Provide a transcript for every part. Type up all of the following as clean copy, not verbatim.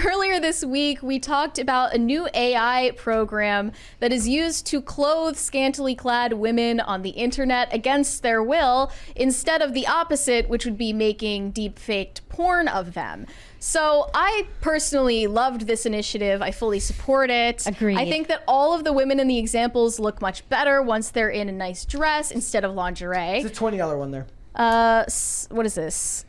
earlier this week, we talked about a new AI program that is used to clothe scantily clad women on the internet against their will, instead of the opposite, which would be making deep-faked porn of them. So I personally loved this initiative. I fully support it. Agreed. I think that all of the women in the examples look much better once they're in a nice dress instead of lingerie. It's a $20 one there. What is this?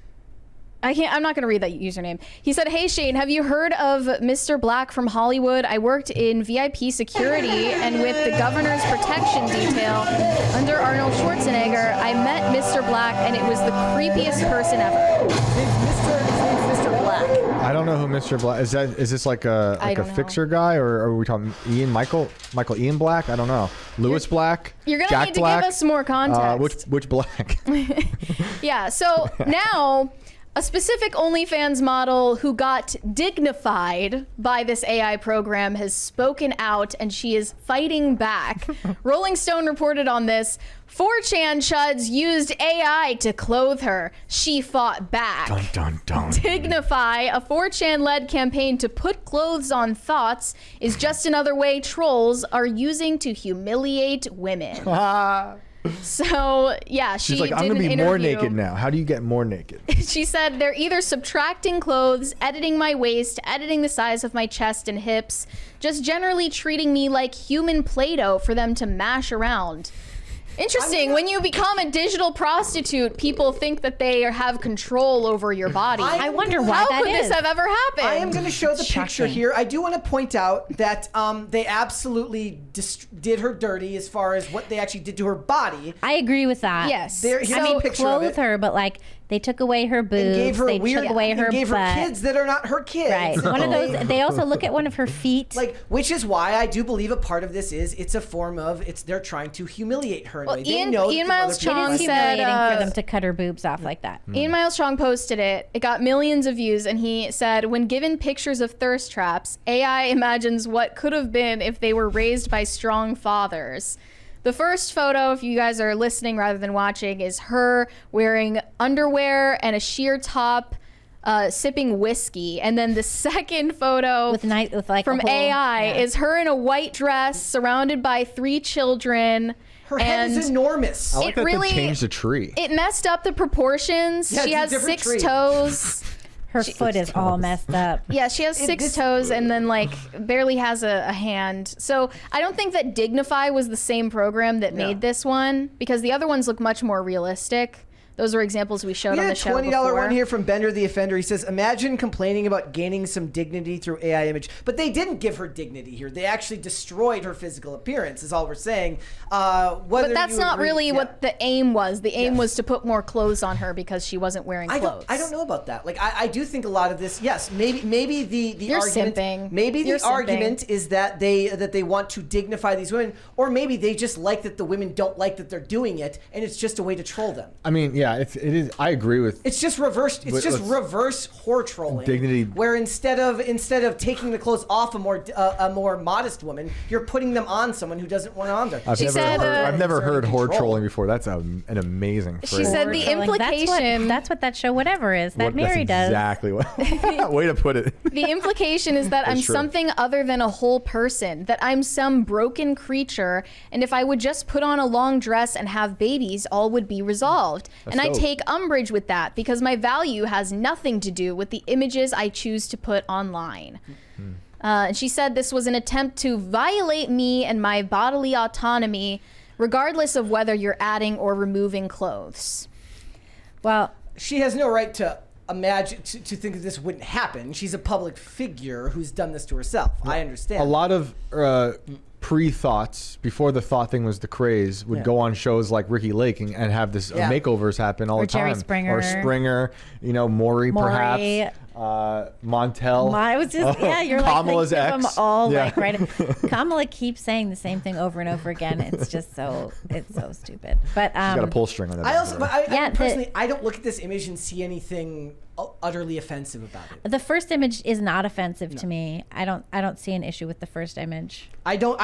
I'm not going to read that username. He said, "Hey Shane, have you heard of Mr. Black from Hollywood? I worked in VIP security and with the governor's protection detail under Arnold Schwarzenegger. I met Mr. Black and it was the creepiest person ever." His name's Mr. Black. I don't know who Mr. Black is. Is this like a fixer guy, or are we talking Michael Ian Black? I don't know. Lewis Black. You're gonna Jack need to Black? give us more context. Which Black? Yeah. So now, a specific OnlyFans model who got dignified by this AI program has spoken out, and she is fighting back. Rolling Stone reported on this. 4chan chuds used AI to clothe her. She fought back. Dun, dun, dun. Dignify, a 4chan-led campaign to put clothes on thoughts, is just another way trolls are using to humiliate women. So, yeah, She's like, I'm going to be more naked now. How do you get more naked? She said, they're either subtracting clothes, editing my waist, editing the size of my chest and hips, just generally treating me like human Play-Doh for them to mash around. Interesting. When you become a digital prostitute, people think that they have control over your body. I wonder why How could this have ever happened? I am going to show the picture here. I do want to point out that they absolutely did her dirty as far as what they actually did to her body. I agree with that. Yes. Here's a picture of clothe it. her, but like they took away her boobs. And gave her they weird, took away her and gave her butt. kids that are not her kids. Right. One of those. They also look at one of her feet. Like, which is why I do believe a part of this is it's a form of they're trying to humiliate her. Well, They know Ian Miles Chong It is said humiliating for them to cut her boobs off like that. Ian Miles Chong posted it. It got millions of views, and he said, when given pictures of thirst traps, AI imagines what could have been if they were raised by strong fathers. The first photo, if you guys are listening rather than watching, is her wearing underwear and a sheer top, sipping whiskey. And then the second photo from AI is her in a white dress surrounded by 3 children. Her head is enormous. I like that they changed the tree. It messed up the proportions. Yeah, she it's a has different 6 tree. toes. Her foot is all messed up. Yeah, she has 6 toes and then like barely has a hand. So I don't think that Dignify was the same program that made this one, because the other ones look much more realistic. Those were examples we showed on the show $20 before. one here from Bender the Offender. He says, imagine complaining about gaining some dignity through AI image. But they didn't give her dignity here. They actually destroyed her physical appearance, is all we're saying. But that's not really what the aim was. The aim was to put more clothes on her because she wasn't wearing clothes. I don't know about that. Like, I do think a lot of this, yes, maybe the You're argument, simping. maybe You're the simping. argument is that they want to dignify these women, or maybe they just like that the women don't like that they're doing it, and it's just a way to troll them. I mean, yeah, it is. I agree with. It's just reverse. It's just reverse whore trolling. Dignity. Where instead of taking the clothes off a more modest woman, you're putting them on someone who doesn't want on there. I've never heard whore trolling before. That's an amazing phrase. She said the implication. That's what that show whatever is. That Mary that's does. Exactly what. Way to put it. The implication is that I'm true. something other than a whole person, that I'm some broken creature, and if I would just put on a long dress and have babies, all would be resolved. That's and I dope. take umbrage with that because my value has nothing to do with the images I choose to put online. And she said this was an attempt to violate me and my bodily autonomy, regardless of whether you're adding or removing clothes. Well, she has no right to imagine to think that this wouldn't happen. She's a public figure who's done this to herself. I understand. A lot of pre-thoughts before the thought thing was the craze would go on shows like Ricky Lake and have this makeovers happen all the time. Jerry Springer. Or Springer, Maury perhaps. Montel. I was just you're Kamala's like ex. them all like right. Kamala keeps saying the same thing over and over again. It's just so stupid. But She's got a pull string on that. I personally I don't look at this image and see anything utterly offensive about it. The first image is not offensive to me. I don't see an issue with the first image. I don't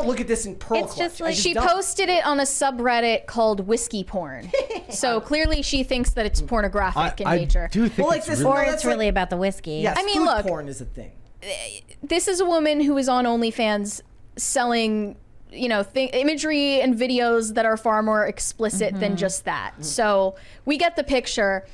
look at this in pearl It's clutch. just like- She posted it on a subreddit called whiskey porn. So clearly she thinks that it's pornographic in nature. I do think Well, like it's this- really, Or that's it's really like- about the whiskey. Yes, I mean, food look. porn is a thing. This is a woman who is on OnlyFans selling, imagery and videos that are far more explicit than just that. So we get the picture.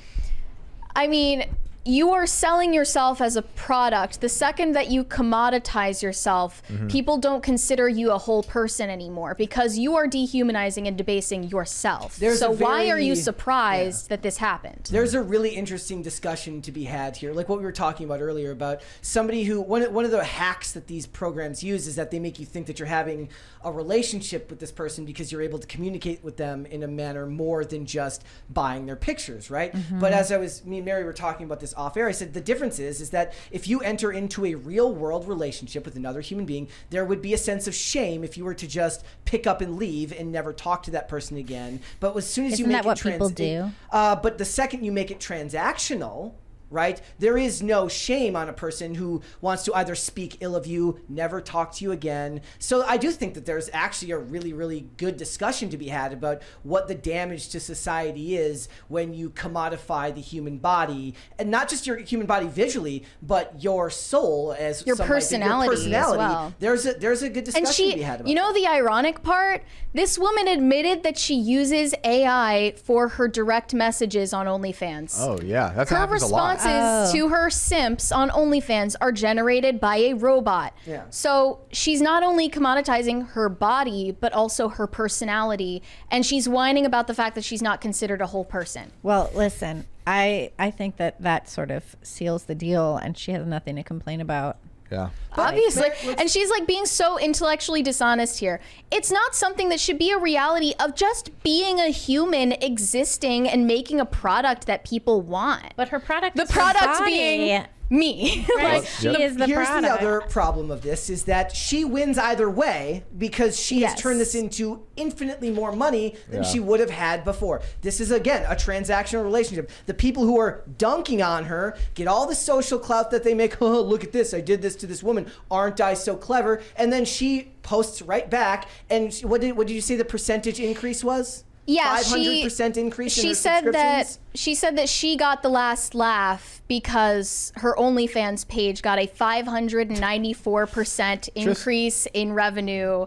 I mean, you are selling yourself as a product. The second that you commoditize yourself, people don't consider you a whole person anymore because you are dehumanizing and debasing yourself. There's So a why are you very- surprised that this happened? There's a really interesting discussion to be had here, like what we were talking about earlier about somebody who one of the hacks that these programs use is that they make you think that you're having a relationship with this person because you're able to communicate with them in a manner more than just buying their pictures, right? But as me and Mary were talking about this off air, I said the difference is that if you enter into a real world relationship with another human being, there would be a sense of shame if you were to just pick up and leave and never talk to that person again. But as soon as you Isn't make that what it people do? But the second you make it transactional, right, there is no shame on a person who wants to either speak ill of you, never talk to you again. So I do think that there's actually a really, really good discussion to be had about what the damage to society is when you commodify the human body, and not just your human body visually, but your soul as Your some might think, personality as well. There's a good discussion And to be had about you know, the ironic part, this woman admitted that she uses AI for her direct messages on OnlyFans. oh yeah, that Her happens a lot. responses Oh. to her simps on OnlyFans are generated by a robot. Yeah. So she's not only commoditizing her body, but also her personality. And she's whining about the fact that she's not considered a whole person. Well, listen, I think that sort of seals the deal, and she has nothing to complain about. Yeah. Obviously. let's- And she's like being so intellectually dishonest here. It's not something that should be a reality of just being a human existing and making a product that people want. But her product, The is her product body. being me. Right. Like, She is the Here's product. the other problem of this is that she wins either way because she has Yes. turned this into infinitely more money than Yeah. she would have had before. This is, again, a transactional relationship. The people who are dunking on her get all the social clout that they make. Oh, look at this. I did this to this woman. Aren't I so clever? And then she posts right back. And what did you say the percentage increase was? Yeah, 500% increase in she her said that subscriptions? she said that she got the last laugh because her OnlyFans page got a 594% increase in revenue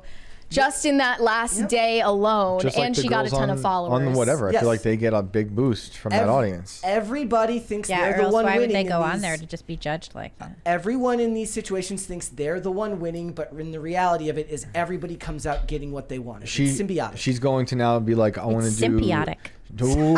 just in that last day alone, Just like and the she got a girls ton on, of followers. on whatever. I Yes. feel like they get a big boost from that audience. Everybody thinks Yeah, they're or the else one why winning. would they in go on these- there to just be judged like that? Everyone in these situations thinks they're the one winning, but in the reality of it is everybody comes out getting what they want. It's symbiotic. She's going to now be like, I want to It's do symbiotic. Ooh.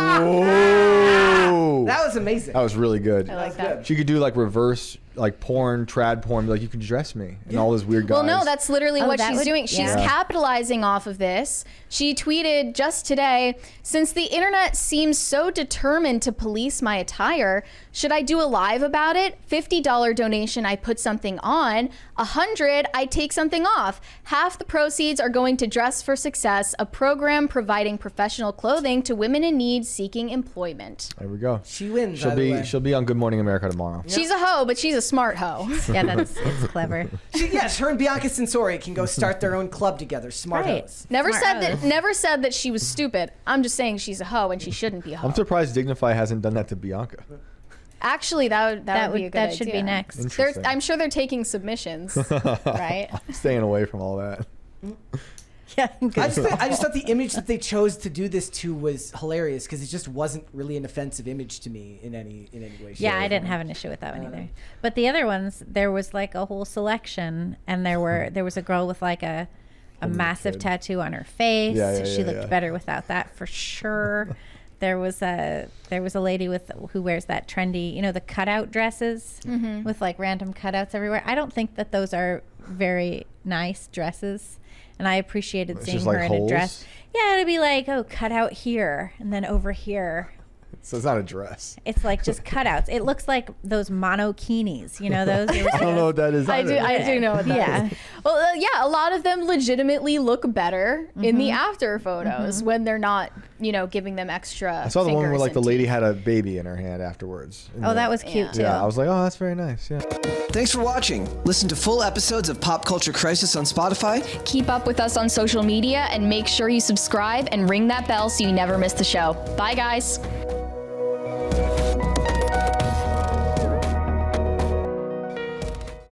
That was amazing. That was really good. I like That's that. good. She could do like reverse, like porn, trad porn. Be like, you can dress me, and all those weird guys. Well, no, that's literally Oh, what that she's would- doing. She's yeah. capitalizing off of this. She tweeted just today, since the internet seems so determined to police my attire, should I do a live about it? $50 donation, I put something on. $100, I take something off. Half the proceeds are going to Dress for Success, a program providing professional clothing to women in need seeking employment. There we go. She wins. She'll either be way. she'll be on Good Morning America tomorrow. She's a hoe, but she's a smart hoe. Yeah, it's clever. Yes, her and Bianca Sensori can go start their own club together. Smart Right. hoes. Never Smart said hoe. that. Never said that she was stupid. I'm just saying she's a hoe and she shouldn't be a hoe. I'm surprised Dignify hasn't done that to Bianca. Actually, that would be a good That should be idea. next, Interesting. I'm sure they're taking submissions. right? I'm staying away from all that. Yeah. I just thought the image that they chose to do this to was hilarious because it just wasn't really an offensive image to me in any way. shape, Yeah, or I didn't form. have an issue with that one either. But the other ones, there was like a whole selection, and there was a girl with like a massive kid. tattoo on her face. Yeah, She looked yeah. better without that for sure. There was a lady who wears that trendy, the cutout dresses with like random cutouts everywhere. I don't think that those are very nice dresses, and I appreciated It's seeing just her like in a holes? dress. Yeah, it'd be like, oh, cut out here and then over here. So it's not a dress. It's like just cutouts. It looks like those monokinis. You know those? I don't know what that is. I do know what that is. Well, yeah, a lot of them legitimately look better in the after photos when they're not, giving them extra. I saw the one where fingers like the and lady teeth. had a baby in her hand afterwards. Oh, that was cute too. Yeah, I was like, oh, that's very nice. Yeah. Thanks for watching. Listen to full episodes of Pop Culture Crisis on Spotify. Keep up with us on social media and make sure you subscribe and ring that bell so you never miss the show. Bye, guys.